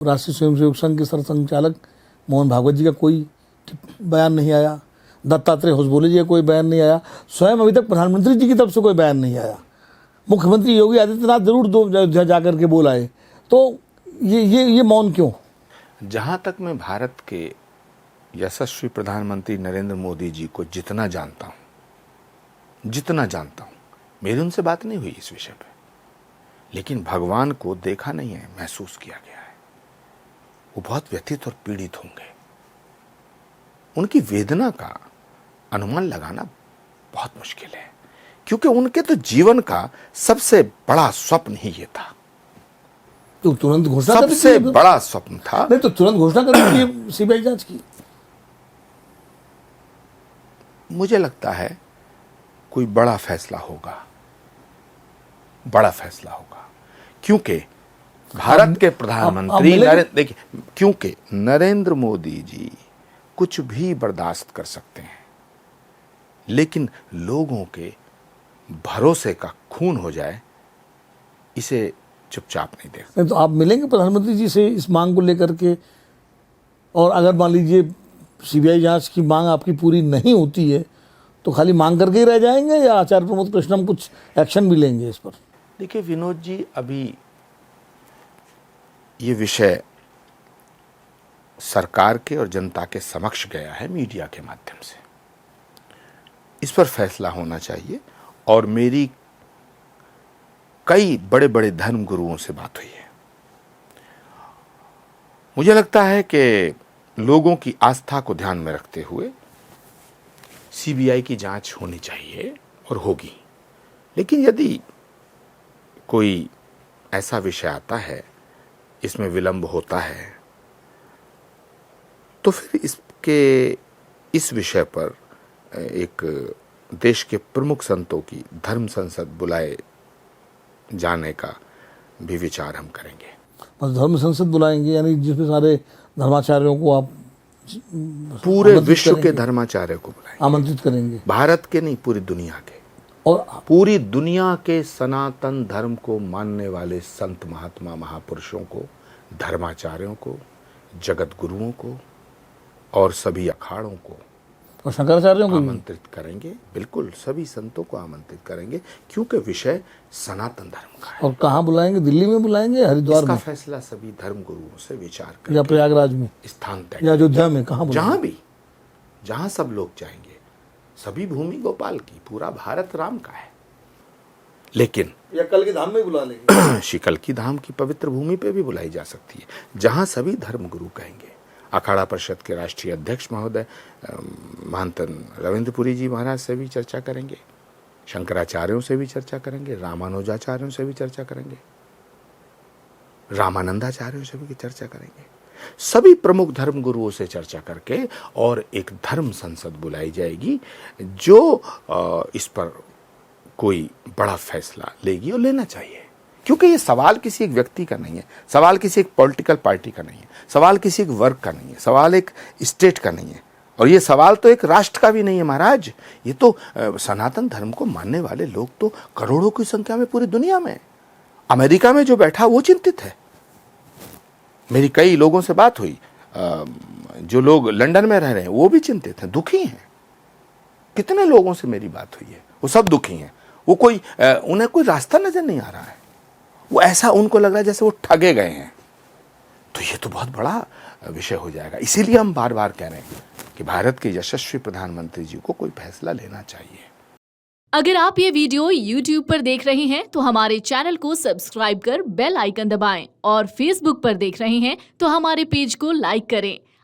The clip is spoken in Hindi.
राष्ट्रीय स्वयंसेवक संघ के सरसंघचालक मोहन भागवत जी का कोई बयान नहीं आया, दत्तात्रेय होसबोले जी का कोई बयान नहीं आया, स्वयं अभी तक प्रधानमंत्री जी की तरफ से कोई बयान नहीं आया। मुख्यमंत्री योगी आदित्यनाथ जरूर दो जाकर के बोल आए, तो ये मौन क्यों? जहां तक मैं भारत के यशस्वी प्रधानमंत्री नरेंद्र मोदी जी को जितना जानता हूं, मेरी उनसे बात नहीं हुई इस विषय पे, लेकिन भगवान को देखा नहीं है, महसूस किया गया है। वो बहुत व्यथित और पीड़ित होंगे। उनकी वेदना का अनुमान लगाना बहुत मुश्किल है, क्योंकि उनके तो जीवन का सबसे बड़ा स्वप्न ही ये था। तो तुरंत घोषणा सबसे बड़ा स्वप्न था। नहीं तो तुरंत घोषणा करनी सीबीआई जांच की। मुझे लगता है कोई बड़ा फैसला होगा, क्योंकि भारत के प्रधानमंत्री देखिए, क्योंकि नरेंद्र मोदी जी कुछ भी बर्दाश्त कर सकते हैं, लेकिन लोगों के भरोसे का खून हो जाए, इसे चुपचाप नहीं देख। तो आप मिलेंगे प्रधानमंत्री जी से इस मांग को लेकर के, और अगर मान लीजिए सीबीआई जांच की मांग आपकी पूरी नहीं होती है तो खाली मांग करके ही रह जाएंगे, या आचार्य प्रमोद कृष्णम कुछ एक्शन भी लेंगे इस पर? देखिए विनोद जी, अभी ये विषय सरकार के और जनता के समक्ष गया है मीडिया के माध्यम से। इस पर फैसला होना चाहिए, और मेरी कई बड़े बड़े धर्म गुरुओं से बात हुई है। मुझे लगता है कि लोगों की आस्था को ध्यान में रखते हुए सीबीआई की जांच होनी चाहिए और होगी। लेकिन यदि कोई ऐसा विषय आता है, इसमें विलंब होता है, तो फिर इस विषय पर एक देश के प्रमुख संतों की धर्म संसद बुलाए जाने का भी विचार हम करेंगे। बस धर्म संसद बुलाएंगे, यानी जिसमें सारे धर्माचार्यों को आप पूरे विश्व के धर्माचार्य को बुलाएंगे, आमंत्रित करेंगे? भारत के नहीं, पूरी दुनिया के, और पूरी दुनिया के सनातन धर्म को मानने वाले संत महात्मा महापुरुषों को, धर्माचार्यों को, जगत गुरुओं को और सभी अखाड़ों को और शंकराचार्यों को आमंत्रित करेंगे। बिल्कुल सभी संतों को आमंत्रित करेंगे, क्योंकि विषय सनातन धर्म का है। और कहाँ बुलाएंगे? दिल्ली में बुलाएंगे, हरिद्वार में? फैसला सभी धर्म गुरुओं से विचार करेंगे, या प्रयागराज में स्थान तय, या अयोध्या में, कहाँ? जहां सब लोग जाएंगे। सभी भूमि गोपाल की, पूरा भारत राम का है। लेकिन या कल के धाम में बुला लेंगे। शिकल की धाम की पवित्र भूमि पे भी बुलाई जा सकती है, जहां सभी धर्म गुरु कहेंगे। अखाड़ा परिषद के राष्ट्रीय अध्यक्ष महोदय महंत रविंद्रपुरी जी महाराज से भी चर्चा करेंगे, शंकराचार्यों से भी चर्चा करेंगे, रामानुजाचार्यों से भी चर्चा करेंगे, रामानंदाचार्यों से भी चर्चा करेंगे। सभी प्रमुख धर्म गुरुओं से चर्चा करके और एक धर्म संसद बुलाई जाएगी, जो इस पर कोई बड़ा फैसला लेगी, और लेना चाहिए। क्योंकि ये सवाल किसी एक व्यक्ति का नहीं है, सवाल किसी एक पॉलिटिकल पार्टी का नहीं है, सवाल किसी एक वर्ग का नहीं है, सवाल एक स्टेट का नहीं है, और ये सवाल तो एक राष्ट्र का भी नहीं है महाराज। ये तो सनातन धर्म को मानने वाले लोग तो करोड़ों की संख्या में पूरी दुनिया में। अमेरिका में जो बैठा वो चिंतित है। मेरी कई लोगों से बात हुई, जो लोग लंदन में रह रहे हैं वो भी चिंतित हैं, दुखी हैं। कितने लोगों से मेरी बात हुई है, वो सब दुखी हैं। वो उन्हें कोई रास्ता नजर नहीं आ रहा है। वो ऐसा उनको लग रहा है जैसे वो ठगे गए हैं। तो ये तो बहुत बड़ा विषय हो जाएगा। इसीलिए हम बार बार कह रहे हैं कि भारत के यशस्वी प्रधानमंत्री जी को कोई फैसला लेना चाहिए। अगर आप ये वीडियो YouTube पर देख रहे हैं तो हमारे चैनल को सब्सक्राइब कर बेल आइकन दबाएं, और Facebook पर देख रहे हैं तो हमारे पेज को लाइक करें।